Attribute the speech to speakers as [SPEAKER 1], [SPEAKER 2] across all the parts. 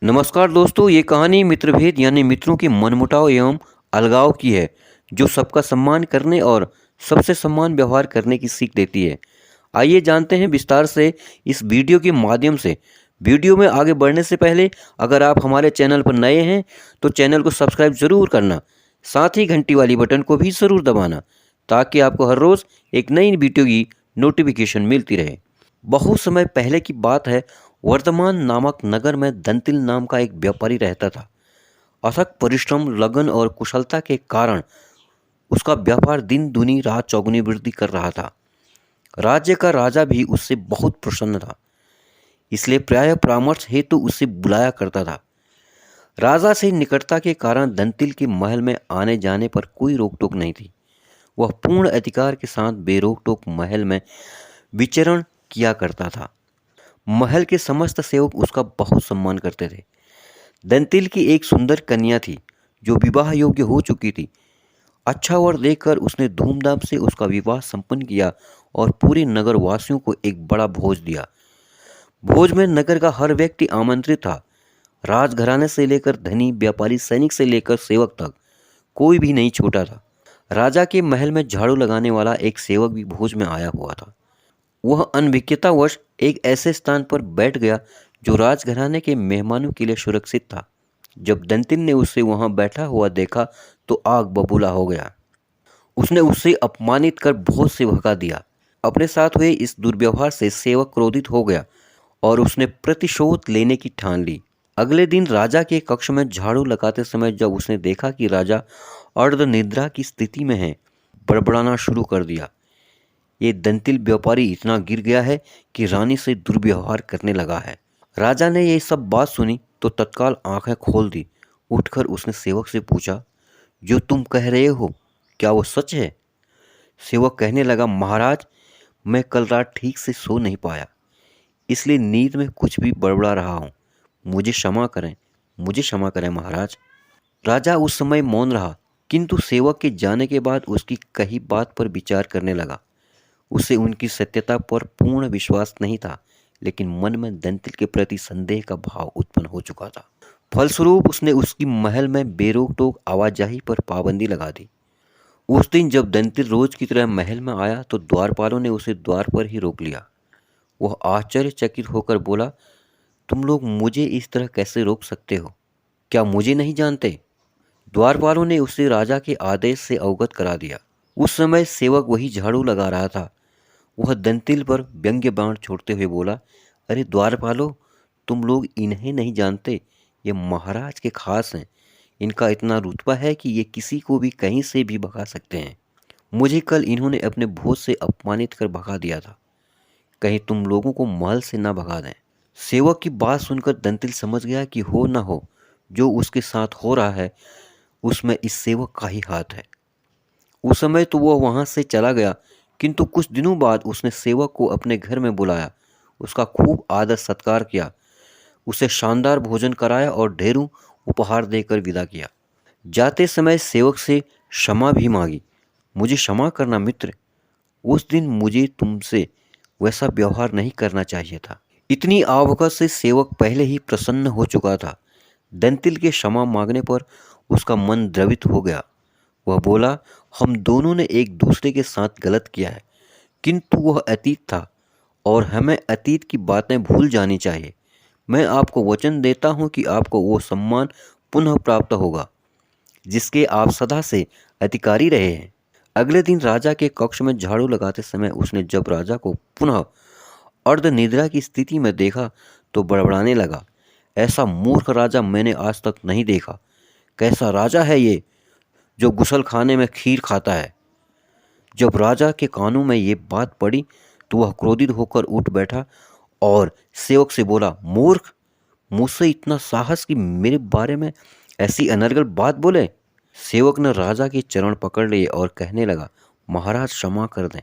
[SPEAKER 1] नमस्कार दोस्तों, ये कहानी मित्रभेद यानी मित्रों के मनमुटाव एवं अलगाव की है, जो सबका सम्मान करने और सबसे सम्मान व्यवहार करने की सीख देती है। आइए जानते हैं विस्तार से इस वीडियो के माध्यम से। वीडियो में आगे बढ़ने से पहले अगर आप हमारे चैनल पर नए हैं तो चैनल को सब्सक्राइब ज़रूर करना, साथ ही घंटी वाली बटन को भी ज़रूर दबाना, ताकि आपको हर रोज़ एक नई वीडियो की नोटिफिकेशन मिलती रहे। बहुत समय पहले की बात है। वर्धमान नामक नगर में दंतिल नाम का एक व्यापारी रहता था। अथक परिश्रम, लगन और कुशलता के कारण उसका व्यापार दिन दूनी रात चौगुनी वृद्धि कर रहा था। राज्य का राजा भी उससे बहुत प्रसन्न था, इसलिए प्रायः परामर्श हेतु उसे बुलाया करता था। राजा से निकटता के कारण दंतिल के महल में आने जाने पर कोई रोक टोक नहीं थी। वह पूर्ण अधिकार के साथ बेरोक टोक महल में विचरण किया करता था। महल के समस्त सेवक उसका बहुत सम्मान करते थे। दंतिल की एक सुंदर कन्या थी, जो विवाह योग्य हो चुकी थी। अच्छा वर देखकर उसने धूमधाम से उसका विवाह संपन्न किया और पूरे नगर वासियों को एक बड़ा भोज दिया। भोज में नगर का हर व्यक्ति आमंत्रित था। राजघराने से लेकर धनी, व्यापारी, सैनिक से लेकर सेवक तक कोई भी नहीं छूटा था। राजा के महल में झाड़ू लगाने वाला एक सेवक भी भोज में आया हुआ था। वह अनभिज्ञतावश एक ऐसे स्थान पर बैठ गया जो राजघराने के मेहमानों के लिए सुरक्षित था। जब दंतिल ने उसे वहां बैठा हुआ देखा तो आग बबूला हो गया। उसने उसे अपमानित कर भोज से भगा दिया। अपने साथ हुए इस दुर्व्यवहार से सेवक क्रोधित हो गया और उसने प्रतिशोध लेने की ठान ली। अगले दिन राजा के कक्ष में झाड़ू लगाते समय जब उसने देखा कि राजा अर्धनिद्रा की स्थिति में है, बड़बड़ाना शुरू कर दिया। ये दंतिल व्यापारी इतना गिर गया है कि रानी से दुर्व्यवहार करने लगा है। राजा ने ये सब बात सुनी तो तत्काल आंखें खोल दी। उठकर उसने सेवक से पूछा, जो तुम कह रहे हो क्या वो सच है? सेवक कहने लगा, महाराज, मैं कल रात ठीक से सो नहीं पाया, इसलिए नींद में कुछ भी बड़बड़ा रहा हूँ। मुझे क्षमा करें, मुझे क्षमा करें महाराज। राजा उस समय मौन रहा, किंतु सेवक के जाने के बाद उसकी कही बात पर विचार करने लगा। उसे उनकी सत्यता पर पूर्ण विश्वास नहीं था, लेकिन मन में दंतिल के प्रति संदेह का भाव उत्पन्न हो चुका था। फलस्वरूप उसने उसकी महल में बेरोक टोक आवाजाही पर पाबंदी लगा दी। उस दिन जब दंतिल रोज की तरह महल में आया तो द्वारपालों ने उसे द्वार पर ही रोक लिया। वह आश्चर्यचकित होकर बोला, तुम लोग मुझे इस तरह कैसे रोक सकते हो? क्या मुझे नहीं जानते? द्वारपालों ने उसे राजा के आदेश से अवगत करा दिया। उस समय सेवक वही झाड़ू लगा रहा था। वह दंतिल पर व्यंग्य बाण छोड़ते हुए बोला, अरे द्वारपालो, तुम लोग इन्हें नहीं जानते, ये महाराज के खास हैं। इनका इतना रुतबा है कि ये किसी को भी कहीं से भी भगा सकते हैं। मुझे कल इन्होंने अपने भोज से अपमानित कर भगा दिया था, कहीं तुम लोगों को महल से ना भगा दें। सेवक की बात सुनकर दंतिल समझ गया कि हो ना हो, जो उसके साथ हो रहा है उसमें इस सेवक का ही हाथ है। उस समय तो वह वहां से चला गया, किंतु कुछ दिनों बाद उसने सेवक को अपने घर में बुलाया, उसका खूब आदर सत्कार किया, उसे शानदार भोजन कराया और ढेरों उपहार देकर विदा किया। जाते समय सेवक से क्षमा भी मांगी, मुझे क्षमा करना मित्र, उस दिन मुझे तुमसे वैसा व्यवहार नहीं करना चाहिए था। इतनी आवभगत से सेवक पहले ही प्रसन्न हो चुका था। दंतिल के क्षमा मांगने पर उसका मन द्रवित हो गया। वह बोला, हम दोनों ने एक दूसरे के साथ गलत किया है, किंतु वह अतीत था और हमें अतीत की बातें भूल जानी चाहिए। मैं आपको वचन देता हूं कि आपको वो सम्मान पुनः प्राप्त होगा जिसके आप सदा से अधिकारी रहे हैं। अगले दिन राजा के कक्ष में झाड़ू लगाते समय उसने जब राजा को पुनः अर्धनिद्रा की स्थिति में देखा तो बड़बड़ाने लगा, ऐसा मूर्ख राजा मैंने आज तक नहीं देखा। कैसा राजा है ये जो गुसल खाने में खीर खाता है? जब राजा के कानों में ये बात पड़ी तो वह क्रोधित होकर उठ बैठा और सेवक से बोला, मूर्ख, मुझसे इतना साहस कि मेरे बारे में ऐसी अनर्गल बात बोले? सेवक ने राजा के चरण पकड़ लिए और कहने लगा, महाराज क्षमा कर दें,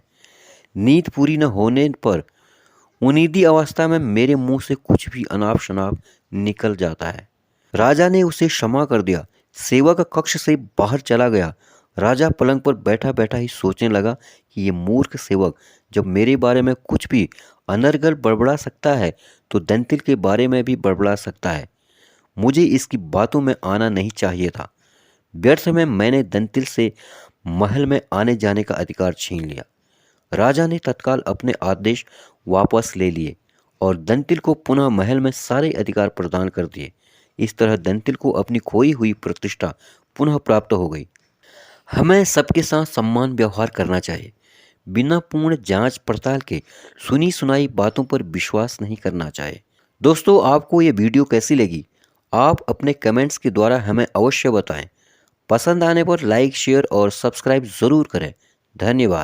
[SPEAKER 1] नींद पूरी न होने पर उनीदी अवस्था में मेरे मुंह से कुछ भी अनाप शनाप निकल जाता है। राजा ने उसे क्षमा कर दिया। सेवक कक्ष से बाहर चला गया। राजा पलंग पर बैठा बैठा ही सोचने लगा कि ये मूर्ख सेवक जब मेरे बारे में कुछ भी अनर्गल बड़बड़ा सकता है तो दंतिल के बारे में भी बड़बड़ा सकता है। मुझे इसकी बातों में आना नहीं चाहिए था। व्यर्थ में मैंने दंतिल से महल में आने जाने का अधिकार छीन लिया। राजा ने तत्काल अपने आदेश वापस ले लिए और दंतिल को पुनः महल में सारे अधिकार प्रदान कर दिए। इस तरह दंतिल को अपनी खोई हुई प्रतिष्ठा पुनः प्राप्त हो गई। हमें सबके साथ सम्मान व्यवहार करना चाहिए। बिना पूर्ण जांच पड़ताल के सुनी सुनाई बातों पर विश्वास नहीं करना चाहिए। दोस्तों, आपको ये वीडियो कैसी लगी? आप अपने कमेंट्स के द्वारा हमें अवश्य बताएं। पसंद आने पर लाइक, शेयर और सब्सक्राइब ज़रूर करें। धन्यवाद।